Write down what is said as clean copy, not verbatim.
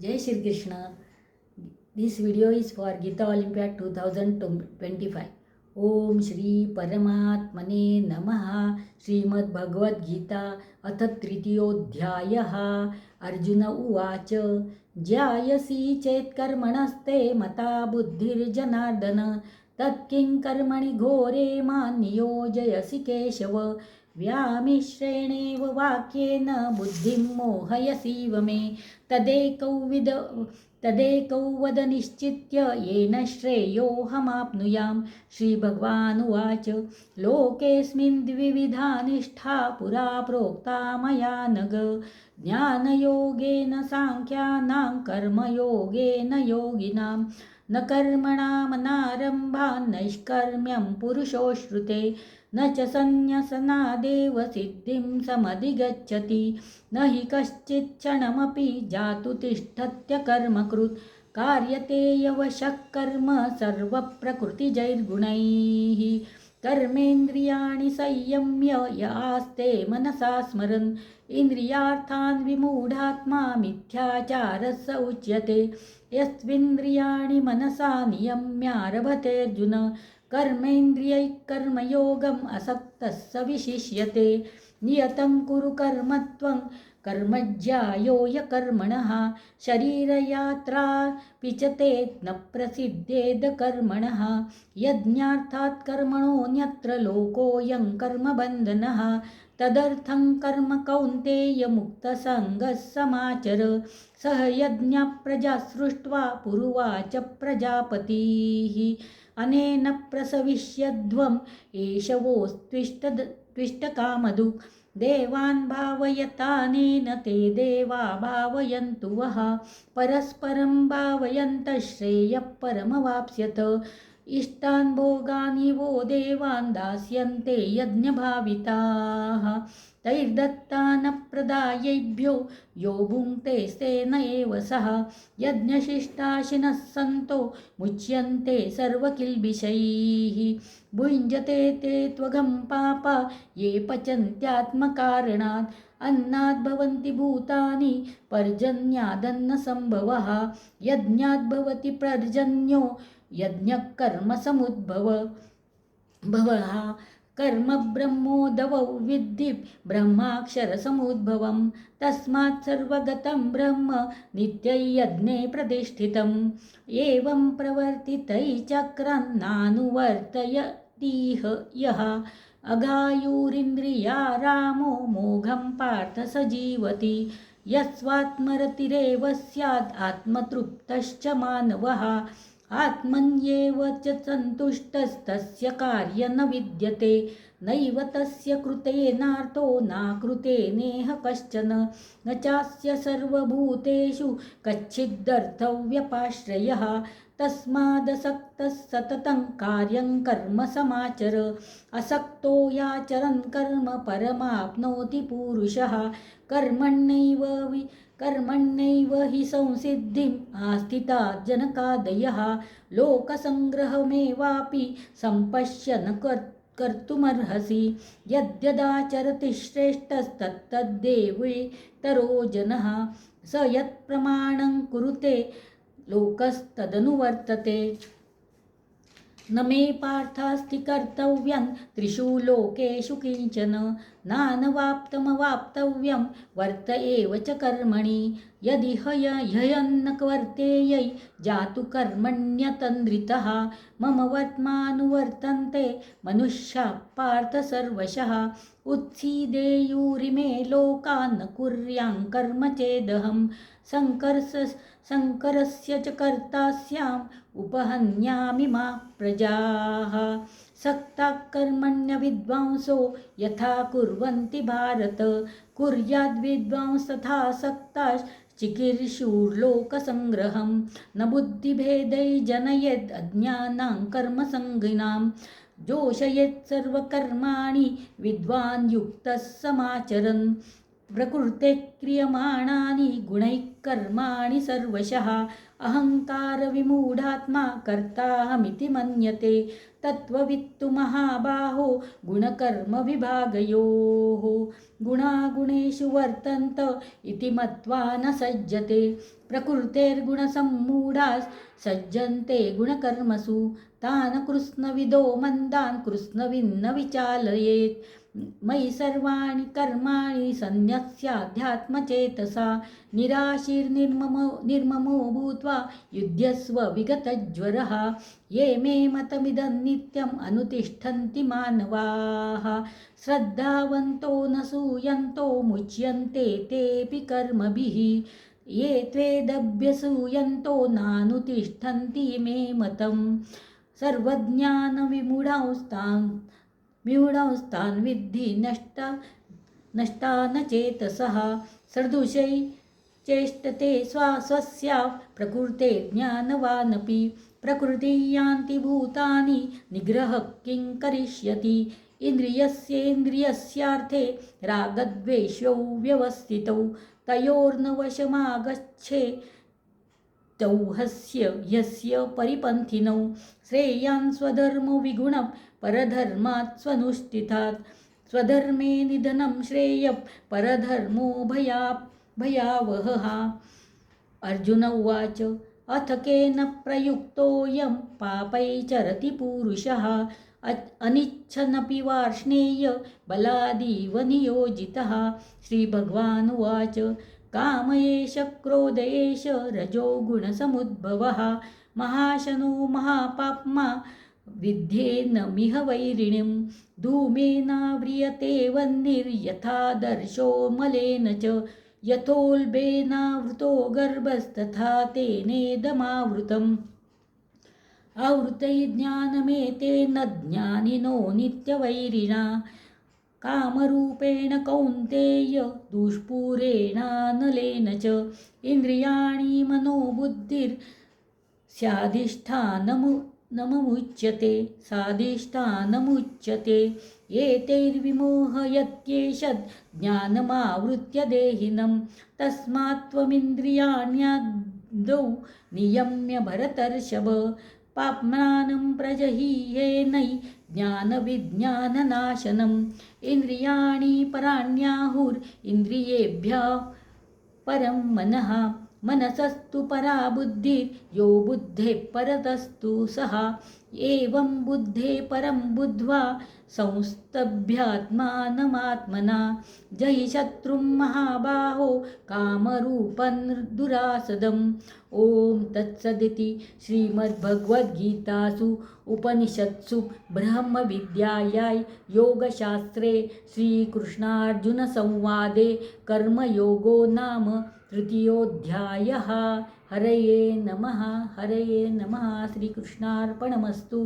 Jai Shri Krishna. This video is for Gita Olympiad 2025. ओम श्री परमात्मने नमः. श्रीमद् भगवद गीता अथ तृतीयोऽध्यायः. अर्जुन उवाच ज्यायसि चेत् कर्मणस्ते मता बुद्धिर्जनार्दन तत्किं कर्मणि घोरे मां नियोजयसि केशव. व्यामिश्रेणेव वाक्येन बुद्धिं मोहयसीव मे. तदेकौ वद निश्चित्य येन श्रेयोऽहमाप्नुयाम्. श्रीभगवानुवाच लोकेऽस्मिन् द्विविधा निष्ठा पुरा प्रोक्ता मया नघ. ज्ञानयोगेन साङ्ख्यानां कर्मयोगेन योगिनां. न कर्मणामनारम्भान् नैष्कर्म्यं पुरुषोश्रुते. न च सन्न्यसनादेव सिद्धिं समधिगच्छति. न हि कश्चित् क्षणमपि जातु तिष्ठत्यकर्मकृत्. कार्यते यवशः कर्म सर्वप्रकृतिजैर्गुणैः. कर्मेन्द्रियाणि संयम्य य आस्ते मनसा स्मरन्. इन्द्रियार्थान् विमूढात्मा मिथ्याचारः स उच्यते. यस्त्विन्द्रियाणि मनसा नियम्यारभतेऽर्जुन कर्मेन्द्रियैः कर्मयोगम् असक्तः स विशिष्यते. नियतं कुरु कर्म त्वं कर्मज्यायो यकर्मणः. शरीरयात्रापि च ते न प्रसिद्धेद कर्मणः. यज्ञार्थात् कर्मणोऽन्यत्र लोकोऽयं कर्मबन्धनः. तदर्थं कर्म कौन्तेय मुक्तसङ्गः समाचर. सह यज्ञ प्रजा सृष्ट्वा पुरुवाच प्रजापतिः. अनेन प्रसविष्यध्वम् एषवोस्त्विष्टकामधुक्. देवान् भावयतानेन ते देवा भावयन्तु वः. परस्परं भावयन्तः श्रेयः परमवाप्स्यथ. इष्टान् भोगान् वो देवान् दास्यन्ते यज्ञभाविताः. तैर्दत्तानप्रदायैभ्यो यो भुङ्क्ते स्तेन एव सः. यज्ञशिष्टाशिनः सन्तो मुच्यन्ते सर्वकिल्बिषैः. भुञ्जते ते त्वगं पापा ये पचन्त्यात्मकारणात्. अन्नाद् भवन्ति भूतानि पर्जन्यादन्नसम्भवः. यज्ञाद् भवति पर्जन्यो यज्ञः कर्मसमुद्भवः. कर्म ब्रह्मोद्भवौ विद्धि ब्रह्माक्षरसमुद्भवम्. तस्मात् सर्वगतं ब्रह्म नित्यं यज्ञे प्रतिष्ठितम्. एवं प्रवर्तितैश्चक्रन् नानुवर्तयतीह यः. अघायुरिन्द्रियारामो मोघं पार्थ स जीवति. यस्वात्मरतिरेव स्यात् आत्मतृप्तश्च मानवः. आत्मन्येव च सन्तुष्टस्तस्य कार्यं न विद्यते. नैव तस्य कृतेनार्थो नाकृतेनेह कश्चन. न चास्य सर्वभूतेषु कच्चिदर्थव्यपाश्रयः. तस्मादसक्तः सततं कार्यं कर्म समाचर. असक्तो याचरन् कर्म परमाप्नोति पूरुषः. कर्मण्यैव हि संसिद्धिम् आस्थिता जनकादयः. लोकसङ्ग्रहमेवापि सम्पश्यन् कर्तुमर्हसि. यद्यदाचरति श्रेष्ठस्तत्तद्देवेतरो जनः. स यत्प्रमाणं कुरुते लोकस्तदनुवर्तते. न मे पार्थास्ति कर्तव्यं त्रिषु लोकेषु किंचन. नानवाप्तमवाप्तव्यं वर्त एव च कर्मणि. यदि ह्ययन्न वर्तेयै जातु कर्मण्यतन्द्रितः. मम वर्त्मानुवर्तन्ते मनुष्याः पार्थ सर्वशः. उत्सीदेयुरिमे लोकान् न कुर्यां कर्म चेदहम्. शङ्करस्य च कर्ता स्याम् उपहन्यामि मा प्रजाः. सक्ताः कर्मण्यविद्वांसो यथा कुर्वन्ति भारत. कुर्याद्विद्वांस्तथा सक्ताश्चिकीर्षुर्लोकसङ्ग्रहं. न बुद्धिभेदै जनयेद् अज्ञानां कर्मसङ्गिनां. जोषयेत् सर्वकर्माणि विद्वान् युक्तः समाचरन्. प्रकृते क्रियमाणानि गुणैः कर्माणि सर्वशः. अहङ्कारविमूढात्मा कर्ताहमिति मन्यते. तत्त्ववित्तु महाबाहो गुणकर्मविभागयोः गुणागुणेषु वर्तन्त इति मत्वा न सज्जते प्रकृतेर्गुणसम्मूढाः सज्जन्ते गुणकर्मसु तान् कृत्स्नविदो मन्दान् कृत्स्नविन्न विचालयेत् मयि सर्वाणि कर्माणि सन्न्यस्याध्यात्मचेतसा निर्ममो भूत्वा युध्यस्व विगतज्वरः ये मे मतमिदं नित्यम् अनुतिष्ठन्ति मानवाः श्रद्धावन्तो न सूयन्तो मुच्यन्ते तेऽपि कर्मभिः ये त्वेदभ्यसूयन्तो नानुतिष्ठन्ति मे मतम् सर्वज्ञानविमूढांस्तान् विद्धि नष्टान चेतसः सदृशै चेष्टते स्वस्या प्रकृते ज्ञानवानपि प्रकृति यान्ति भूतानि निग्रहः किं करिष्यति इन्द्रियस्येन्द्रियस्यार्थे रागद्वेषौ व्यवस्थितौ तयोर्न वशमागच्छे तौ ह्यस्य परिपन्थिनौ श्रेयान् स्वधर्मो विगुणः परधर्मात् स्वनुष्ठितात् स्वधर्मे निधनं श्रेयः परधर्मो भयावहः अर्जुन उवाच अथ केन प्रयुक्तोऽयं पापैश्चरति पुरुषः अनिच्छन्नपि वार्ष्णेय बलादीव नियोजितः श्रीभगवान् उवाच काम एष क्रोध एष रजो गुणसमुद्भवः महाशनो महापाप्मा विद्येनमिह वैरिणीं धूमेनाव्रियते वह्निर्यथादर्शो मलेन च यथोल्बेनावृतो गर्भस्तथा तेनेदमावृतम् आवृतै ज्ञानमेतेन ज्ञानिनो नित्यवैरिणा कामरूपेण कौन्तेय दुष्पूरेणानलेन च इन्द्रियाणि मनोबुद्धिर्स्याधिष्ठानमुच्यते साधिष्ठानमुच्यते एतैर्विमोहयत्येषद् ज्ञानमावृत्य देहिनं तस्मात् त्वमिन्द्रियाण्यादौ नियम्य भरतर्षभ पाप्मानं प्रजहीयेनै ज्ञानविज्ञाननाशनम् इन्द्रियाणि पराण्याहुरिन्द्रियेभ्यः परं मनः मनसस्तु परा बुद्धिर्यो बुद्धेः परतस्तु सः एवं बुद्धे परं बुद्ध्वा संस्तभ्यात्मानमात्मना जहि शत्रुं महाबाहो कामरूपं दुरासदम् ॐ तत्सदिति श्रीमद्भगवद्गीतासु उपनिषत्सु ब्रह्मविद्यायां योगशास्त्रे श्रीकृष्णार्जुनसंवादे कर्मयोगो नाम तृतीयोऽध्यायः। हरये नमः श्रीकृष्णार्पणमस्तु।